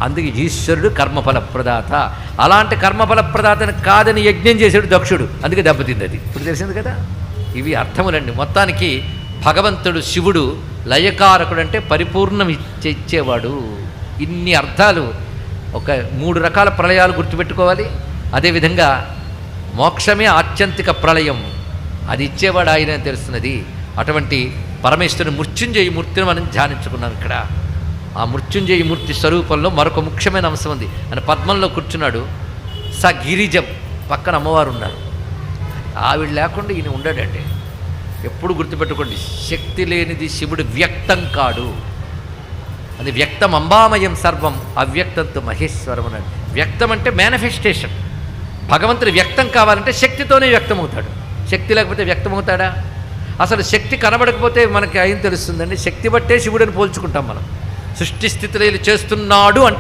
అందుకే ఈశ్వరుడు కర్మఫల ప్రదాత. అలాంటి కర్మఫల ప్రదాతని కాదని యజ్ఞం చేశాడు దక్షుడు, అందుకే దెబ్బతింది అది. ఇప్పుడు తెలిసింది కదా. ఇవి అర్థములండి. మొత్తానికి భగవంతుడు శివుడు లయకారకుడు, అంటే పరిపూర్ణం ఇచ్చేవాడు. ఇన్ని అర్థాలు. ఒక 3 రకాల ప్రళయాలు గుర్తుపెట్టుకోవాలి. అదేవిధంగా మోక్షమే ఆత్యంతిక ప్రళయం, అది ఇచ్చేవాడు ఆయన అని తెలుస్తున్నది. అటువంటి పరమేశ్వరుని మృత్యుంజయ మూర్తిని మనం ధ్యానించుకున్నాం ఇక్కడ. ఆ మృత్యుంజయ మూర్తి స్వరూపంలో మరొక ముఖ్యమైన అంశం ఉంది. ఆయన పద్మంలో కూర్చున్నాడు. స గిరిజం, పక్కన అమ్మవారు ఉన్నారు. ఆవిడ లేకుండా ఈయన ఉండడండి. ఎప్పుడు గుర్తుపెట్టుకోండి, శక్తి లేనిది శివుడు వ్యక్తం కాడు. అది వ్యక్తం అంబామయం సర్వం అవ్యక్తంతో మహేశ్వరం అన్నాడు. వ్యక్తం అంటే మేనిఫెస్టేషన్. భగవంతుడు వ్యక్తం కావాలంటే శక్తితోనే వ్యక్తమవుతాడు. శక్తి లేకపోతే వ్యక్తమవుతాడా? అసలు శక్తి కనబడకపోతే మనకి ఏం తెలుస్తుందండి? శక్తి బట్టే శివుడిని పోల్చుకుంటాం మనం. సృష్టి స్థితిలో చేస్తున్నాడు అంటే